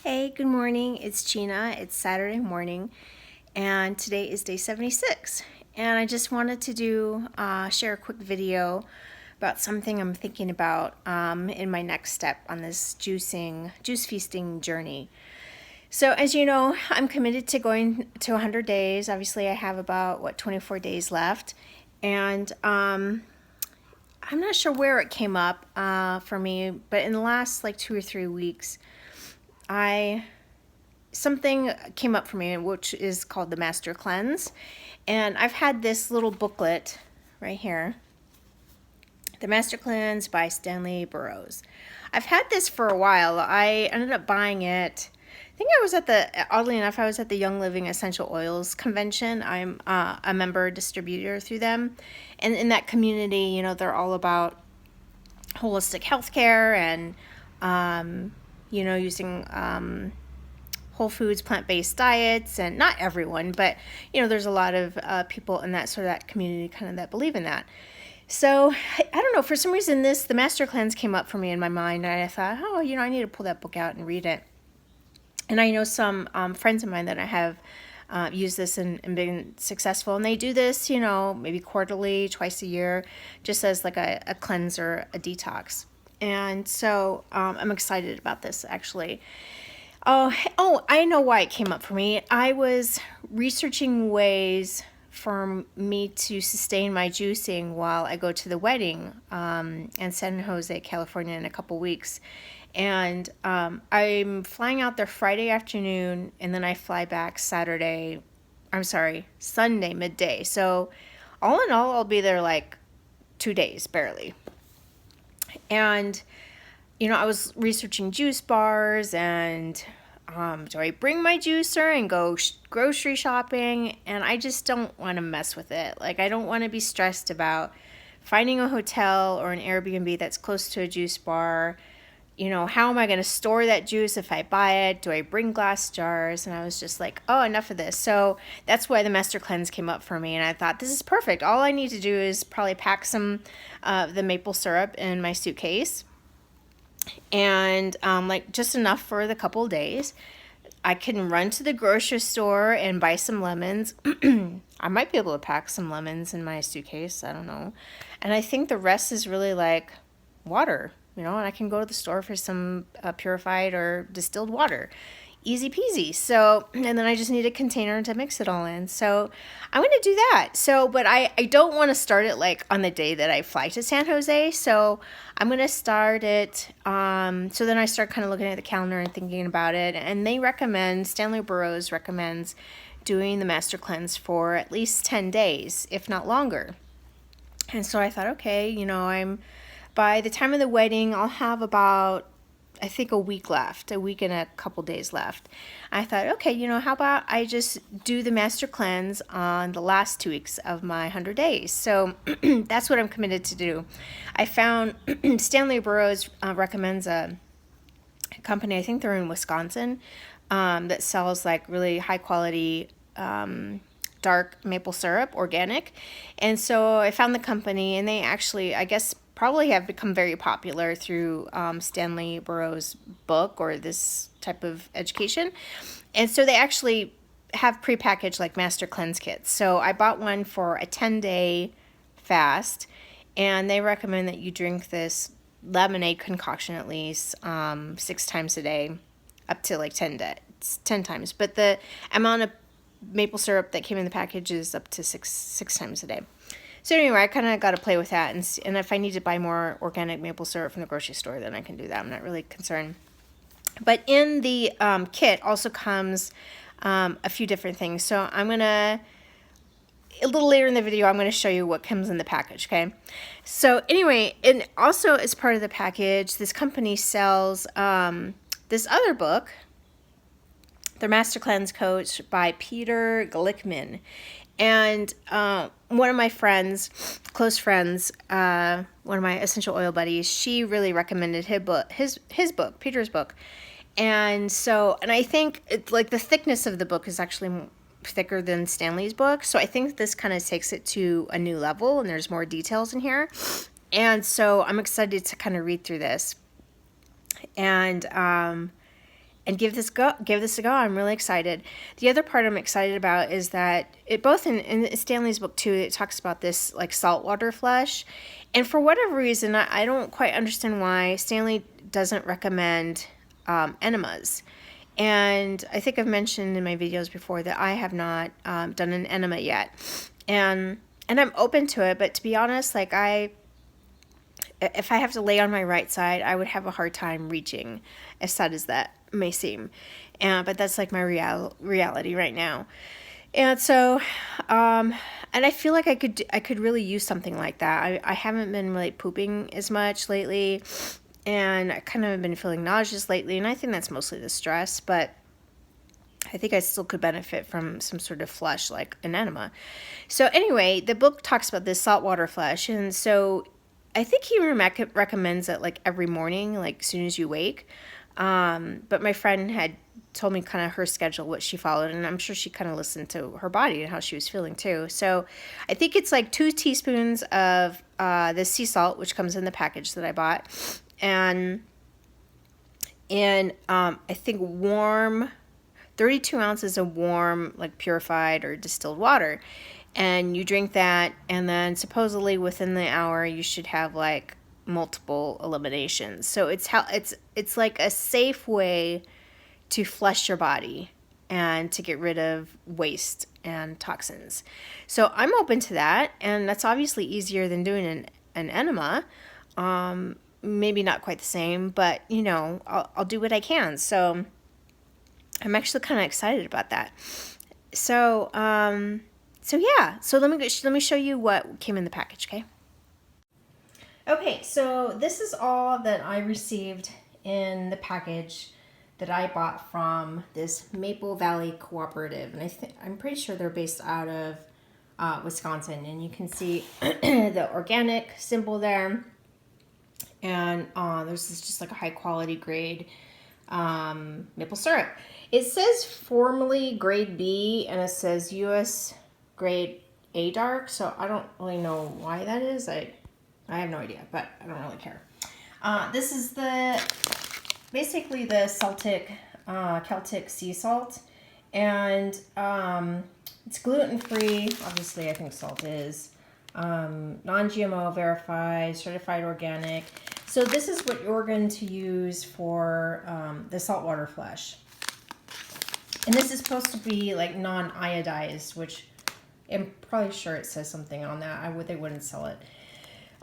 Hey, good morning. It's Gina. It's Saturday morning, and today is day 76. And I just wanted to share a quick video about something I'm thinking about in my next step on this juice feasting journey. So, as you know, I'm committed to going to 100 days. Obviously, I have about 24 days left, and I'm not sure where it came up for me, but in the last 2 or 3 weeks, I something came up for me, which is called the Master Cleanse. And I've had this little booklet right here, The Master Cleanse by Stanley Burroughs. I've had this for a while. I ended up buying it. I think oddly enough, I was at the Young Living Essential Oils convention. I'm a member distributor through them. And in that community, they're all about holistic healthcare and, using whole foods, plant-based diets, and not everyone, but there's a lot of people in that community kind of that believe in that. So I don't know, for some reason the Master Cleanse came up for me in my mind, and I thought, I need to pull that book out and read it. And I know some friends of mine that I have used this and been successful, and they do this, maybe quarterly, twice a year, just as like a cleanse or a detox. And so I'm excited about this, actually. I know why it came up for me. I was researching ways for me to sustain my juicing while I go to the wedding in San Jose, California in a couple weeks. And I'm flying out there Friday afternoon, and then I fly back Sunday midday. So all in all, I'll be there 2 days, barely. And I was researching juice bars and do I bring my juicer and go grocery shopping? And I just don't want to mess with it. I don't want to be stressed about finding a hotel or an Airbnb that's close to a juice bar. How am I going to store that juice if I buy it? Do I bring glass jars? And I was just like, enough of this. So that's why the Master Cleanse came up for me. And I thought, this is perfect. All I need to do is probably pack some the maple syrup in my suitcase, and just enough for the couple of days. I can run to the grocery store and buy some lemons. I might be able to pack some lemons in my suitcase. I don't know. And I think the rest is really water, and I can go to the store for some purified or distilled water. Easy peasy. So, and then I just need a container to mix it all in. So I'm going to do that. So, but I don't want to start it on the day that I fly to San Jose. So I'm going to start it. So then I start kind of looking at the calendar and thinking about it. And Stanley Burroughs recommends doing the Master Cleanse for at least 10 days, if not longer. And so I thought, okay, by the time of the wedding, I'll have about, I think, a week and a couple days left. I thought, okay, how about I just do the Master Cleanse on the last 2 weeks of my 100 days. So that's what I'm committed to do. I found Stanley Burroughs recommends a company, I think they're in Wisconsin, that sells really high quality dark maple syrup, organic. And so I found the company, and they actually, I guess, probably have become very popular through Stanley Burroughs' book or this type of education. And so they actually have prepackaged Master Cleanse kits. So I bought one for a 10-day fast, and they recommend that you drink this lemonade concoction at least 6 times a day, up to 10 times. But the amount of maple syrup that came in the package is up to six times a day. So anyway, I kind of got to play with that, and if I need to buy more organic maple syrup from the grocery store, then I can do that. I'm not really concerned. But in the kit also comes a few different things. So I'm going to, a little later in the video, I'm going to show you what comes in the package, okay? So anyway, and also as part of the package, this company sells this other book, The Master Cleanse Coach by Peter Glickman. And one of my friends, close friends, one of my essential oil buddies, she really recommended his book, Peter's book. And so, and I think it's the thickness of the book is actually thicker than Stanley's book. So I think this kind of takes it to a new level, and there's more details in here. And so I'm excited to kind of read through this. And and give this a go. I'm really excited. The other part I'm excited about is that it both in Stanley's book too, it talks about this like saltwater flush. And for whatever reason, I don't quite understand why Stanley doesn't recommend enemas. And I think I've mentioned in my videos before that I have not done an enema yet. And I'm open to it, but to be honest, like if I have to lay on my right side, I would have a hard time reaching, as sad as that may seem. But that's like my reality right now. And so, and I feel like I could really use something like that. I haven't been really pooping as much lately, and I kind of have been feeling nauseous lately, and I think that's mostly the stress, but I think I still could benefit from some sort of flush like an enema. So anyway, the book talks about this saltwater flush, and so I think he recommends it like every morning, like as soon as you wake. But my friend had told me kind of her schedule, what she followed, and I'm sure she kind of listened to her body and how she was feeling too. So I think it's like 2 teaspoons of the sea salt, which comes in the package that I bought, and I think warm 32 ounces of warm, like purified or distilled water. And you drink that, and then supposedly within the hour you should have like multiple eliminations. So it's like a safe way to flush your body and to get rid of waste and toxins. So I'm open to that, and that's obviously easier than doing an enema. Maybe not quite the same, but you know, I'll do what I can. So I'm actually kind of excited about that. So yeah. So let me show you what came in the package, okay? Okay, so this is all that I received in the package that I bought from this Maple Valley Cooperative, and I'm pretty sure they're based out of Wisconsin, and you can see the organic symbol there, and there's just like a high quality grade maple syrup. It says formally grade B, and it says U.S. grade A dark, so I don't really know why that is. I have no idea, but I don't really care. This is basically the Celtic sea salt, and it's gluten-free. Obviously, I think salt is non-GMO, verified, certified organic. So this is what you're going to use for the saltwater flush. And this is supposed to be like non-iodized, which I'm probably sure it says something on that. They wouldn't sell it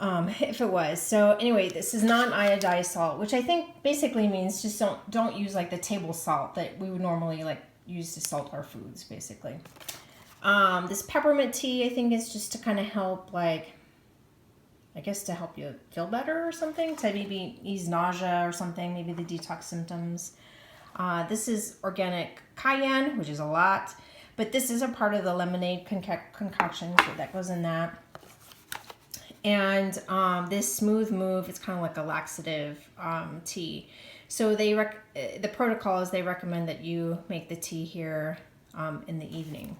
if it was. So anyway, this is non-iodized salt, which I think basically means just don't use like the table salt that we would normally like use to salt our foods, basically. This peppermint tea, I think, is just to kind of help, like, I guess to help you feel better or something, to maybe ease nausea or something, maybe the detox symptoms. This is organic cayenne, which is a lot, but this is a part of the lemonade concoction, so that goes in that. And this Smooth Move, it's kind of like a laxative tea. So the protocol is they recommend that you make the tea here in the evening.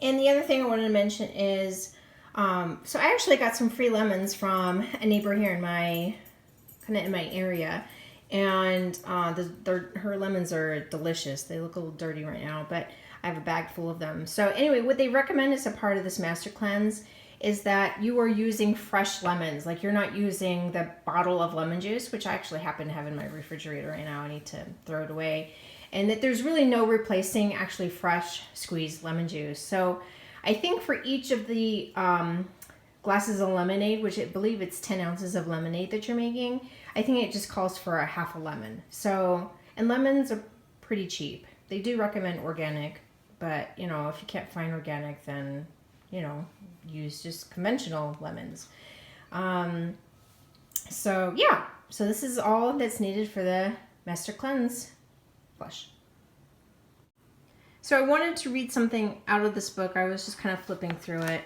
And the other thing I wanted to mention is, so I actually got some free lemons from a neighbor here in my area, and her lemons are delicious. They look a little dirty right now, but I have a bag full of them. So anyway, what they recommend as a part of this master cleanse is that you are using fresh lemons. Like, you're not using the bottle of lemon juice, which I actually happen to have in my refrigerator right now. I need to throw it away. And that there's really no replacing actually fresh squeezed lemon juice. So I think for each of the glasses of lemonade, which I believe it's 10 ounces of lemonade that you're making, I think it just calls for a half a lemon. So, and lemons are pretty cheap. They do recommend organic, but you know, if you can't find organic, then you know, use just conventional lemons. So yeah, so this is all that's needed for the Master Cleanse flush. So I wanted to read something out of this book. I was just kind of flipping through it,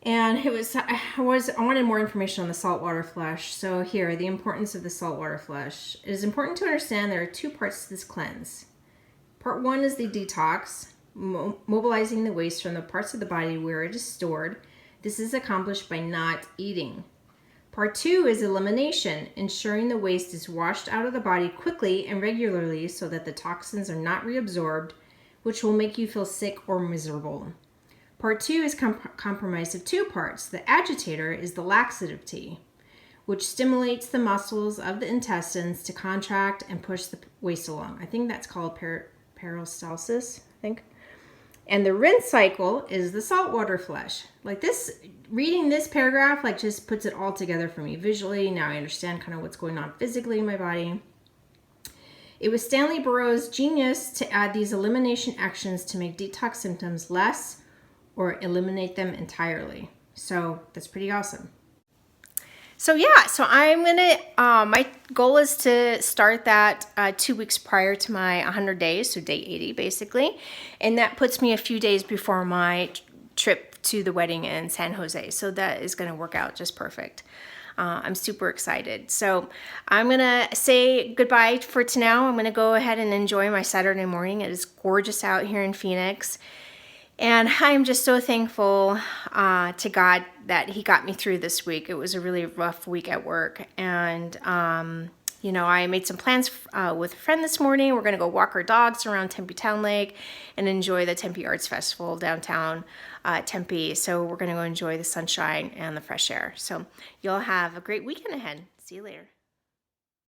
and I wanted more information on the saltwater flush. So here, the importance of the saltwater flush. It is important to understand there are 2 parts to this cleanse. Part 1 is the detox, mobilizing the waste from the parts of the body where it is stored. This is accomplished by not eating. Part 2 is elimination, ensuring the waste is washed out of the body quickly and regularly so that the toxins are not reabsorbed, which will make you feel sick or miserable. Part 2 is comprised of 2 parts. The agitator is the laxative tea, which stimulates the muscles of the intestines to contract and push the waste along. I think that's called peristalsis, I think. And the rinse cycle is the saltwater flush. Like this, reading this paragraph like just puts it all together for me visually. Now I understand kind of what's going on physically in my body. It was Stanley Burroughs' genius to add these elimination actions to make detox symptoms less or eliminate them entirely. So that's pretty awesome. So yeah, so I'm gonna, my goal is to start that 2 weeks prior to my 100 days, so day 80 basically. And that puts me a few days before my trip to the wedding in San Jose. So that is gonna work out just perfect. I'm super excited. So I'm gonna say goodbye for now. I'm gonna go ahead and enjoy my Saturday morning. It is gorgeous out here in Phoenix. And I'm just so thankful to God that He got me through this week. It was a really rough week at work. And, you know, I made some plans with a friend this morning. We're going to go walk our dogs around Tempe Town Lake and enjoy the Tempe Arts Festival downtown Tempe. So we're going to go enjoy the sunshine and the fresh air. So you'll have a great weekend ahead. See you later.